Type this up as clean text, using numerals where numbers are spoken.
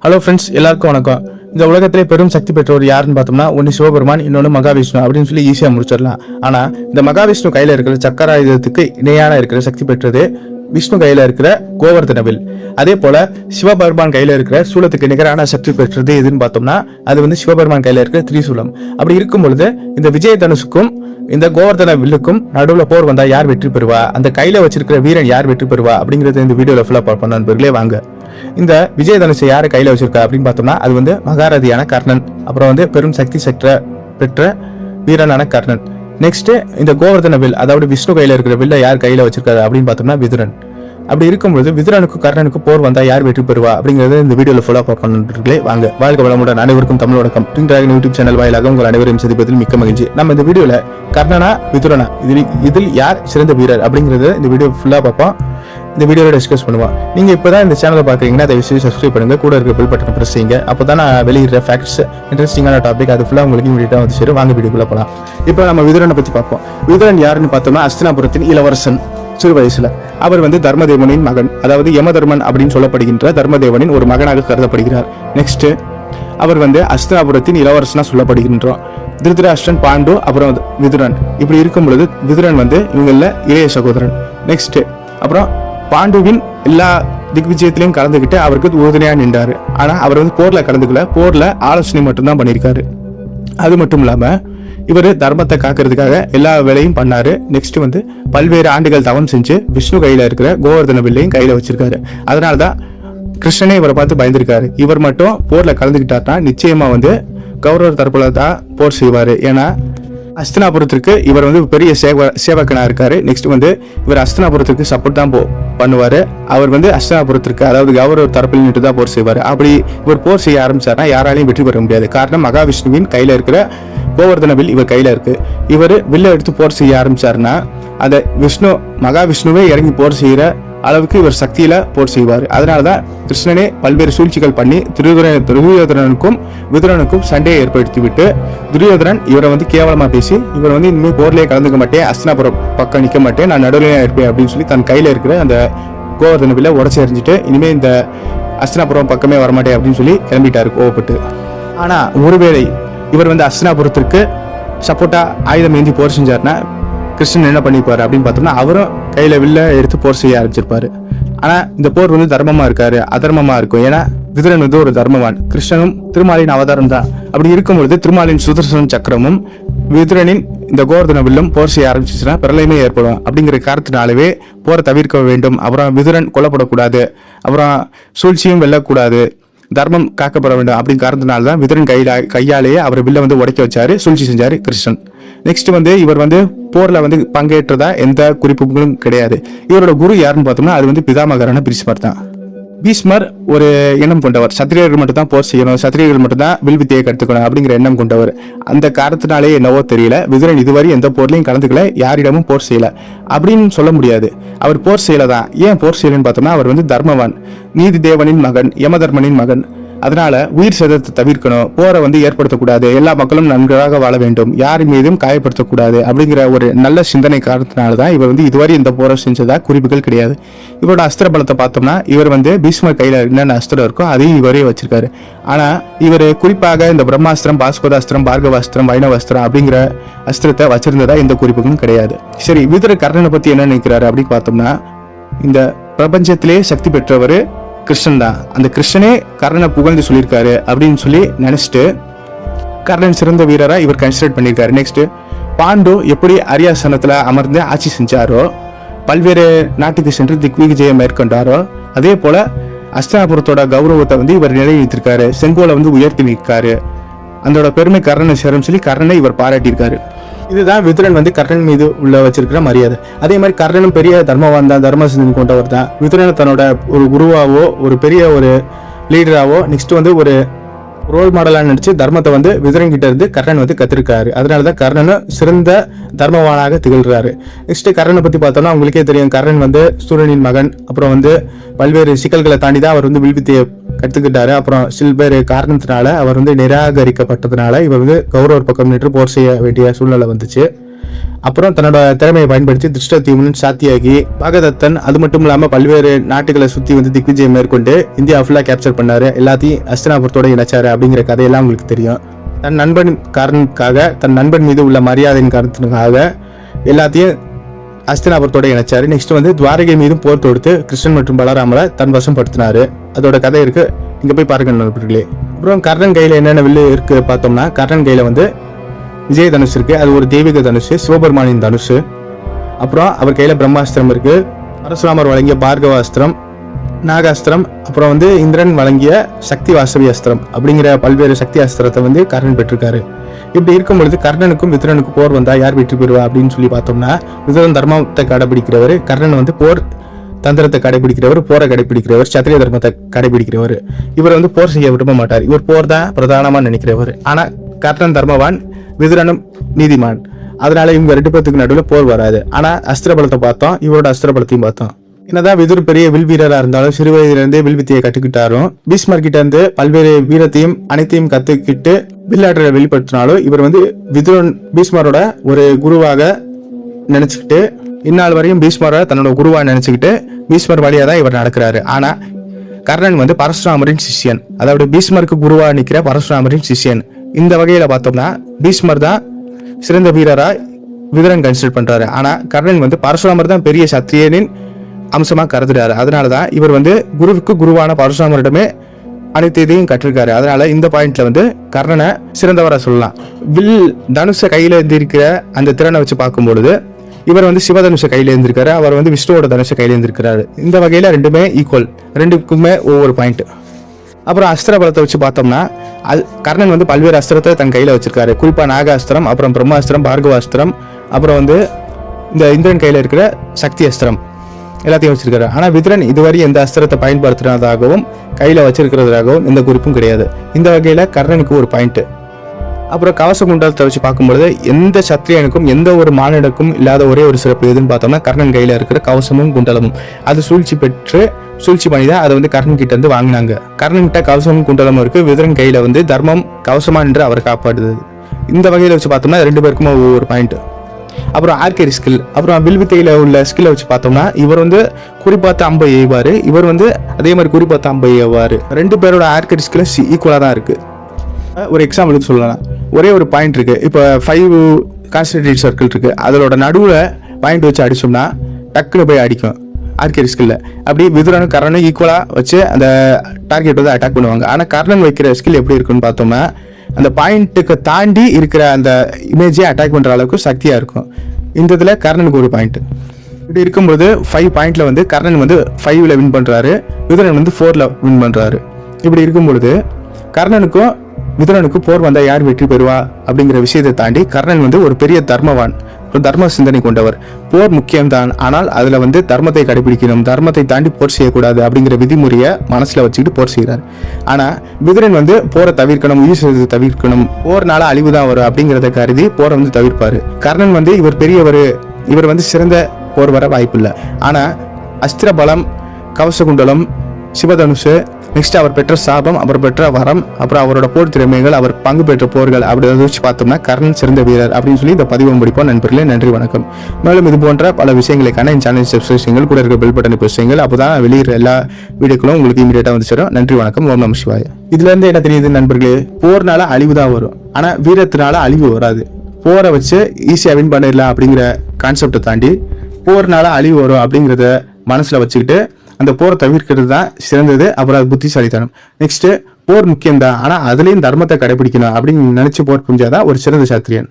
Hello friends, எல்லாருக்கும் வணக்கம். இந்த உலகத்திலே பெரும் சக்தி பெற்றவர் யாருன்னு பார்த்தோம்னா ஒன்று சிவபெருமான், இன்னொன்று மகாவிஷ்ணு அப்படின்னு சொல்லி ஈஸியாக முடிச்சிடலாம். ஆனால் இந்த மகாவிஷ்ணு கையில் இருக்கிற சக்கராயுதத்துக்கு இணையான இருக்கிற சக்தி பெற்றது விஷ்ணு கையில் இருக்கிற கோவர்தன வில். அதே போல சிவபெருமான் கையில் இருக்கிற சூலத்துக்கு நிகரான சக்தி பெற்றது எதுன்னு பார்த்தோம்னா அது சிவபெருமான் கையில் இருக்கிற திரிசூலம். அப்படி இருக்கும் பொழுது இந்த விஜய தனுஷுக்கும் இந்த கோவர்தன வில்லுக்கும் நடுவில் போர் வந்தா யார் வெற்றி பெறுவா, அந்த கையில வச்சிருக்கிற வீரன் யார் வெற்றி பெறுவா அப்படிங்கறது இந்த வீடியோல ஃபுல்லா பார்ப்போம் நண்பர்களே. வாங்க. இந்த விஜய தனுஷை யாரு கையில வச்சிருக்கா அப்படின்னு பார்த்தோம்னா அது மகாரதியான கர்ணன், அப்புறம் பெரும் சக்தி பெற்ற வீரனான கர்ணன். நெக்ஸ்ட் இந்த கோவர்தன வில், அதாவது விஷ்ணு கையில இருக்கிற வில்ல யார் கையில வச்சிருக்காரு அப்படின்னு பார்த்தோம்னா விதுரன். அப்படி இருக்கும்போது விதுரனுக்கும் கர்ணனுக்கும் போர் வந்தா யார் வெற்றி பெறுவா அப்படிங்கறது இந்த வீடியோல ஃபுல்லா பார்க்கணுன்றீங்களே. வாங்க. வாழ்க வளமுடன். அனைவருக்கும் தமிழ் வணக்கம். டிராகன் யூடியூப் சேனல் வாயிலாக உங்கள் அனைவரையும் சந்திப்பதில் மிக்க மகிழ்ச்சி. நம்ம இந்த வீடியோல கர்ணனா விதுரனா இதில் யார் சிறந்த வீரர் அப்படிங்கறது இந்த வீடியோ ஃபுல்லா பார்ப்போம். இந்த வீடியோல டிஸ்கஸ் பண்ணுவோம். நீங்க இப்பதான் இந்த சேனலை பாக்குறீங்கன்னா தயவு செய்து சப்ஸ்கிரைப் பண்ணுங்க, கூட இருக்க பெல் பட்டனை பிரஸ் செய்யுங்க. அப்பதான் நான் வெளியிடுற ஃபேக்ட்ஸ், இன்ட்ரெஸ்டிங்கான டாபிக் அது ஃபுல்லா உங்களுக்கு இமீடியட்டா வந்து சேரும். வாங்க வீடியோக்குள்ள போலாம். இப்போ நம்ம விதுரனை பத்தி பார்ப்போம். விதுரன் யாருன்னு பார்த்தோம்னா அஸ்தினாபுரத்தின் இளவரசன். சிறு வயசுல அவர் தர்மதேவனின் மகன், அதாவது யமதர்மன் அப்படின்னு சொல்லப்படுகின்ற தர்மதேவனின் ஒரு மகனாக கருதப்படுகிறார். நெக்ஸ்ட் அவர் அஸ்தினாபுரத்தின் இளவரசனா சொல்லப்படுகின்றோம். திருதராஷ்டிரன், பாண்டு, அப்புறம் விதுரன். இப்படி இருக்கும் பொழுது விதுரன் இவங்கள இளைய சகோதரன். நெக்ஸ்ட் அப்புறம் பாண்டுவின் எல்லா திக்விஜயத்திலையும் கலந்துகிட்டு அவருக்கு உறுதுணையா நின்றாரு. ஆனா அவர் போர்ல கலந்துக்கல, போர்ல ஆலோசனை மட்டும்தான் பண்ணியிருக்காரு. அது மட்டும் இல்லாம இவர் தர்மத்தை காக்கிறதுக்காக எல்லா வேலையும் பண்ணாரு. நெக்ஸ்ட் பல்வேறு ஆண்டுகள் தவம் செஞ்சு விஷ்ணு கையில இருக்கிற கோவர்தன வில்லையும் கையில வச்சிருக்காரு. அதனாலதான் கிருஷ்ணனே இவரை பார்த்து பயந்திருக்காரு. இவர் மட்டும் போர்ல கலந்துகிட்டாருன்னா நிச்சயமா கௌரவர் தரப்புல தான் போர் செய்வாரு. ஏன்னா அஸ்தினாபுரத்திற்கு இவர் பெரிய சேவகனா இருக்காரு. நெக்ஸ்ட் இவர் அஸ்தினாபுரத்திற்கு சப்போர்ட் தான் பண்ணுவாரு. அவர் அஸ்தினாபுரத்திற்கு, அதாவது கௌரவர் தரப்பில் நின்று தான் போர் செய்வாரு. அப்படி இவர் போர் செய்ய ஆரம்பிச்சாருன்னா யாராலையும் வெற்றி பெற முடியாது. காரணம் மகாவிஷ்ணுவின் கையில இருக்கிற கோவர்தன வில் இவர் கையில இருக்கு. இவர் வில்ல எடுத்து போர் செய்ய ஆரம்பிச்சாருன்னா அதை மகாவிஷ்ணுவே இறங்கி போர் செய்யற அளவுக்கு இவர் சக்தியில போர் செய்வார். அதனாலதான் கிருஷ்ணனே பல்வேறு சூழ்ச்சிகள் பண்ணி துரியோதனனுக்கும் விதுரனுக்கும் சண்டையை ஏற்படுத்தி விட்டு துரியோதனன் இவரை கேவலமா பேசி இவர் இனிமேல் போர்லயே கலந்துக்க மாட்டேன், அஸ்தினாபுரம் பக்கம் நிக்க மாட்டேன், நான் நடுநிலையா இருப்பேன் அப்படின்னு சொல்லி தன் கையில இருக்கிற அந்த கோவர்தன வில்ல உடச்சி எறிஞ்சிட்டு இனிமே இந்த அஸ்தினாபுரம் பக்கமே வரமாட்டேன் அப்படின்னு சொல்லி கிளம்பிட்டாரு கோவப்பட்டு. ஆனா ஒருவேளை இவர் அஸ்தினாபுரத்திற்கு சப்போர்ட்டா ஆயுதம் ஏந்தி போர் செஞ்சாருன்னா கிருஷ்ணன் என்ன பண்ணிப்பாரு அப்படின்னு பார்த்தோம்னா அவரும் கையில வில்ல எடுத்து போர் செய்ய ஆரம்பிச்சிருப்பாரு. ஆனா இந்த போர் தர்மமா இருக்காரு, அதர்மமா இருக்கும். ஏன்னா விதுரன் ஒரு தர்மவான், கிருஷ்ணனும் திருமாலின் அவதாரம் தான். அப்படி இருக்கும்பொழுது திருமாலின் சுதர்சன சக்கரமும் விதுரனின் இந்த கோவர்தன வில்லும் போர் செய்ய ஆரம்பிச்சுன்னா பிரளயமே ஏற்படும். அப்படிங்கிற காரணத்தினாலவே போரை தவிர்க்க வேண்டும். அப்புறம் விதுரன் கொல்லப்படக்கூடாது, அப்புறம் சூழ்ச்சியும் வெல்லக்கூடாது, தர்மம் காக்கப்பட வேண்டும் அப்படின்னு காரணத்தினால்தான் விதுரன் கையாலேயே அவர் வில்ல உடைக்க வச்சாரு, சூழ்ச்சி செஞ்சாரு கிருஷ்ணன். நெக்ஸ்ட் போர்ல பங்கேற்றதா எந்த குறிப்புகளும் கிடையாது. இவரோட குரு யாருன்னு பார்த்தோம்னா அது பிதாமகரான பீஷ்மர் தான். பீஷ்மர் ஒரு எண்ணம் கொண்டவர், சத்திரியர்கள் மட்டும் தான் போர் செய்யணும், சத்திரியர்கள் மட்டும் தான் வில் வித்தையை கற்றுக்கணும் அப்படிங்கிற எண்ணம் கொண்டவர். அந்த காரணத்தினாலே என்னவோ தெரியல விதுரன் இதுவரை எந்த போர்லையும் கலந்துக்கல, யாரிடமும் போர் செய்யல அப்படின்னு சொல்ல முடியாது. அவர் போர் செய்யலதான். ஏன் போர் செய்யலன்னு பார்த்தோம்னா அவர் தர்மவான், நீதி தேவனின் மகன், யமதர்மனின் மகன். அதனால உயிர் சேதத்தை தவிர்க்கணும், போரை ஏற்படுத்தக்கூடாது, எல்லா மக்களும் நன்றாக வாழ வேண்டும், யார் மீதும் காயப்படுத்தக்கூடாது அப்படிங்கிற ஒரு நல்ல சிந்தனை காரணத்தினால்தான் இவர் இதுவரை இந்த போரை செஞ்சதா குறிப்புகள் கிடையாது. இவரோட அஸ்திர பலத்தை பார்த்தோம்னா இவர் பீஷ்மர் கையில என்னென்ன அஸ்திரம் இருக்கோ அதையும் இவரே வச்சிருக்காரு. ஆனா இவர் குறிப்பாக இந்த பிரம்மாஸ்திரம், பாஸ்பதாஸ்திரம், பார்கவாஸ்திரம், வைணவாஸ்திரம் அப்படிங்கிற அஸ்திரத்தை வச்சிருந்ததா எந்த குறிப்புகளும் கிடையாது. சரி, விதுர கர்ணனை பத்தி என்ன நினைக்கிறாரு அப்படின்னு பார்த்தோம்னா இந்த பிரபஞ்சத்திலே சக்தி பெற்றவர் கிருஷ்ணன் தான். அந்த கிருஷ்ணனே கர்ணனை புகழ்ந்து சொல்லியிருக்காரு அப்படின்னு சொல்லி நினைச்சிட்டு கர்ணன் சிறந்த வீரரா இவர் கன்சிடர் பண்ணியிருக்காரு. நெக்ஸ்ட் பாண்டு எப்படி அரியாசனத்துல அமர்ந்து ஆட்சி செஞ்சாரோ, பல்வேறு நாட்டுக்கு சென்று திக்விஜயம் மேற்கொண்டாரோ, அதே போல அஸ்தினாபுரத்தோட கௌரவத்தை இவர் நிலைநிறுத்திருக்காரு, செங்கோலை உயர்த்தி நிற்காரு. அதோட பெருமை கர்ணனை சேரும் சொல்லி கர்ணனை இவர் பாராட்டியிருக்காரு. இதுதான் விதுரன் கர்ணன் மீது உள்ள வச்சிருக்கிற மரியாதை. அதே மாதிரி கர்ணனும் பெரிய தர்மவான் தான், தர்ம சிந்தனை கொண்டவர் தான். விதுரனை தன்னோட ஒரு குருவாவோ ஒரு பெரிய ஒரு லீடராவோ நெக்ஸ்ட் ஒரு ரோல் மாடலா நினைச்சு தர்மத்தை விதுரன் கிட்ட இருந்து கர்ணன் கத்திருக்காரு. அதனாலதான் கர்ணனும் சிறந்த தர்மவானாக திகழ்றாரு. நெக்ஸ்ட் கர்ணனை பத்தி பார்த்தோம்னா உங்களுக்கே தெரியும், கர்ணன் சூரனின் மகன். அப்புறம் பல்வேறு சிக்கல்களை தாண்டி தான் அவர் வில்வித்தையை கற்றுக்கிட்டாரு. அப்புறம் சில பேர் காரணத்தினால அவர் நிராகரிக்கப்பட்டதுனால இவர் கௌரவர் பக்கம் நின்று போர் செய்ய வேண்டிய சூழ்நிலை வந்துச்சு. அப்புறம் தன்னோட திறமையை பயன்படுத்தி திருஷ்டத்யும்னன் சாத்தியாகி பாகதத்தன் அது மட்டும் இல்லாமல் பல்வேறு நாட்டுகளை சுற்றி வந்து திக்விஜயம் மேற்கொண்டு இந்தியா ஃபுல்லாக கேப்சர் பண்ணாரு, எல்லாத்தையும் அஸ்தினாபுரத்தோட இணைச்சாரு அப்படிங்கிற கதையெல்லாம் உங்களுக்கு தெரியும். தன் நண்பன் காரணத்துக்காக, தன் நண்பன் மீது உள்ள மரியாதையின் காரணத்திற்காக எல்லாத்தையும் அஸ்தினாபுரத்தோட இணைச்சாரு. நெக்ஸ்ட் வந்து துவாரகை மீதும் போர் தொடுத்து கிருஷ்ணன் மற்றும் பலராமரை தன் வசப்படுத்தினாரு. அதோட கதை இருக்கு, இங்க போய் பாருங்க நண்பர்களே. அப்புறம் கர்ணன் கையில என்னென்ன வில்லு இருக்கு பார்த்தோம்னா, கர்ணன் கையில வந்து விஜய தனுஷ் இருக்கு, அது ஒரு தெய்வீக தனுஷ், சிவபெருமானின் தனுஷ். அப்புறம் அவர் கையில பிரம்மாஸ்திரம் இருக்கு, பரசுராமர் வழங்கிய பார்கவாஸ்திரம், நாகாஸ்திரம், அப்புறம் வந்து இந்திரன் வழங்கிய சக்தி வாசவி அஸ்திரம் அப்படிங்கிற பல்வேறு சக்தி அஸ்திரத்தை வந்து கர்ணன் பெற்றிருக்காரு. இப்படி இருக்கும் பொழுது கர்ணனுக்கும் விதுரனுக்கும் போர் வந்தா யார் வெற்றி பெறுவா அப்படின்னு சொல்லி பார்த்தோம்னா, விதுரன் தர்மத்தை கடைபிடிக்கிறவர், கர்ணன் வந்து போர் தந்திரத்தை கடைபிடிக்கிறவர், போரை கடைபிடிக்கிறவர், சத்திரிய தர்மத்தை கடைபிடிக்கிறவர். இவர் வந்து போர் செய்ய விரும்ப மாட்டார், இவர் போர் தான் பிரதானமா நினைக்கிறவர். ஆனா கர்ணன் தர்மவான், விதுரனும் நீதிமான், அதனால இவங்க 2 பேத்துக்கு நடுவில் போர் வராது. ஆனா அஸ்திர பலத்தை பார்த்தோம், இவரோட அஸ்திர பலத்தையும் பார்த்தோம். என்னதான் விதுர் பெரிய வில் வீரரா இருந்தாலும் சிறு வயதிலிருந்தே வில் வித்தியை கற்றுக்கிட்டாரும், பீஷ்மர் கிட்ட இருந்து பல்வேறு வீரத்தையும் அனைத்தையும் கத்துக்கிட்டு வில்லாற்றலை வெளிப்படுத்தினாலும் இவர் வந்து விதுரன் பீஷ்மரோட ஒரு குருவாக நினைச்சுக்கிட்டு, இந்நாள் வரையும் பீஷ்மரை தன்னோட குருவா நினைச்சுக்கிட்டு பீஷ்மர் வழியா தான் இவர் நடக்கிறாரு. ஆனா கர்ணன் வந்து பரசுராமரின் சிஷ்யன், அதாவது பீஷ்மருக்கு குருவா நிற்கிற பரசுராமரின் சிஷ்யன். இந்த வகையில பார்த்தோம்னா பீஷ்மர் தான் சிறந்த வீரரா விதுரன் கன்சிடர் பண்றாரு. ஆனா கர்ணன் வந்து பரசுராமர் தான் பெரிய சத்திரியனின் அம்சமா கருதுறாரு. அதனாலதான் இவர் வந்து குருவுக்கு குருவான பரசுராமரிடமே அனைத்து இதையும் கற்றிருக்காரு. அதனால இந்த பாயிண்ட்ல வந்து கர்ணனை சிறந்தவரா சொல்லலாம். வில் தனுஷ கையில இருந்திருக்கிற அந்த திறனை வச்சு பார்க்கும்பொழுது இவர் வந்து சிவதனுஷ கையில இருந்திருக்காரு, அவர் வந்து விஷ்ணுவோட தனுஷ கையில இருந்திருக்கிறாரு. இந்த வகையில ரெண்டுமே ஈக்குவல், ரெண்டுக்குமே ஒவ்வொரு பாயிண்ட். அப்புறம் அஸ்திர பலத்தை வச்சு பார்த்தோம்னா கர்ணன் வந்து பல்வேறு அஸ்திரத்தை தன் கையில வச்சிருக்காரு. குறிப்பா நாகாஸ்திரம், அப்புறம் பிரம்மாஸ்திரம், பார்கவாஸ்திரம், அப்புறம் வந்து இந்த இந்திரன் கையில இருக்கிற சக்தி அஸ்திரம் எல்லாத்தையும் வச்சிருக்காரு. ஆனா விதுரன் இதுவரை எந்த அஸ்திரத்தை பயன்படுத்துறதாகவும் கையில வச்சிருக்கிறதாகவும் எந்த குறிப்பும் கிடையாது. இந்த வகையில கர்ணனுக்கு ஒரு பாயிண்ட். அப்புறம் கவச குண்டலத்தை வச்சு பார்க்கும்பொழுது எந்த சத்திரியனுக்கும் எந்த ஒரு மானிடக்கும் இல்லாத ஒரே ஒரு சிறப்பு எதுன்னு பார்த்தோம்னா கர்ணன் கையில இருக்கிற கவசமும் குண்டலமும். அது சூழ்ச்சி பண்ணி தான் அதை வந்து கர்ணன் கிட்ட இருந்து வாங்கினாங்க. கர்ணன் கிட்ட கவசமும் குண்டலமும் இருக்கு, விதுரன் கையில வந்து தர்மம் கவசமா என்று அவர் காப்பாடுது. இந்த வகையில வச்சு பார்த்தோம்னா 2 பேருக்கும் ஒவ்வொரு பாயிண்ட். அப்புறம் ஆர்கரி ஸ்கில், அப்புறம் வில்வித்தையில உள்ள ஸ்கில்லை வச்சு பார்த்தோம்னா இவர் வந்து குறிப்பாத்து அம்பை எய்வாரு, இவர் வந்து அதே மாதிரி குறிப்பாத்து அம்பை எய்வாரு. 2 பேரோட ஆர்கரி ஸ்கில் ஈக்குவலா தான் இருக்கு. ஒரு எக்ஸாம்பிளுக்கு சொல்லலாம், ஒரே ஒரு பாயிண்ட் இருக்கு, இப்போ 5 கான்சன்ட்ரேட் சர்க்கிள் இருக்கு, அதோட நடுவில் பாயிண்ட் வச்சு அடிச்சோம்னா டக்குன்னு போய் அடிக்கும் ஆர்கரி ஸ்கில்ல. அப்படி விதுரனும் கர்ணனும் ஈக்குவலா வச்சு அந்த டார்கெட் வந்து அட்டாக் பண்ணுவாங்க. ஆனால் கர்ணன் வைக்கிற ஸ்கில் எப்படி இருக்குன்னு பார்த்தோம்னா அந்த பாயிண்ட்டுக்கு தாண்டி இருக்கிற அந்த இமேஜை அட்டாக் பண்ற அளவுக்கு சக்தியா இருக்கும். இந்த இதுல கர்ணனுக்கு ஒரு பாயிண்ட். இப்படி இருக்கும்போது 5 பாயிண்ட்ல வந்து கர்ணன் வந்து 5ல வின் பண்றாரு, விதுரன் வந்து 4ல வின் பண்றாரு. இப்படி இருக்கும்பொழுது கர்ணனுக்கும் விதுரனுக்கும் போர் வந்தா யார் வெற்றி பெறுவா அப்படிங்கிற விஷயத்தை தாண்டி கர்ணன் வந்து ஒரு பெரிய தர்மவான், ஒரு தர்ம சிந்தனை கொண்டவர். போர் முக்கியம்தான், ஆனால் அதுல வந்து தர்மத்தை கடைபிடிக்கணும், தர்மத்தை தாண்டி போர் செய்யக்கூடாது அப்படிங்கிற விதிமுறையை மனசுல வச்சுக்கிட்டு போர் செய்கிறார். ஆனா விதுரன் வந்து போரை தவிர்க்கணும், உயிர் சேதத்தை தவிர்க்கணும், போர்னால அழிவுதான் வரும் அப்படிங்கிறத கருதி போரை வந்து தவிர்ப்பாரு. கர்ணன் வந்து இவர் பெரியவர், இவர் வந்து சிறந்த போர் வர வாய்ப்பு இல்லை. ஆனா அஸ்திர பலம், கவச குண்டலம், சிவதனுஷு, நெக்ஸ்ட் அவர் பெற்ற சாபம், அவர் பெற்ற வரம், அப்புறம் அவரோட போர் திறமைகள், அவர் பங்கு பெற்ற போர்கள், அப்படி வச்சு பார்த்தோம்னா கர்ணன் சிறந்த வீரர் அப்படின்னு சொல்லி இந்த பதிவை முடிப்போம். நண்பர்களே, நன்றி, வணக்கம். மேலும் இது போன்ற பல விஷயங்களுக்கான என் சேனல் சப்ஸ்கிரைப் செய்யுங்கள், கூட இருக்க பெல் பட்டனை பிரஸ் செய்யுங்கள். அப்போதான் வெளியிற எல்லா வீடியோக்களும் உங்களுக்கு இமீடியட்டா வந்து சேரும். நன்றி, வணக்கம். ஓம் நம சிவாய. இதுல இருந்து என்ன தெரியுது நண்பர்களே, போர்னால அழிவு தான் வரும், ஆனா வீரத்தினால அழிவு வராது. போரை வச்சு ஈஸியா வின் பண்ணிடலாம் அப்படிங்கிற கான்செப்டை தாண்டி போர்னால அழிவு வரும் அப்படிங்கிறத மனசுல வச்சுக்கிட்டு அந்த போரை தவிர்க்கிறது தான் சிறந்தது. அப்புறம் அது புத்திசாலித்தனம். நெக்ஸ்ட் போர் முக்கியம் தான், ஆனா அதுலயும் தர்மத்தை கடைபிடிக்கணும் அப்படின்னு நினைச்சு போர் புரிஞ்சாதான் ஒரு சிறந்த சாத்திரியன்.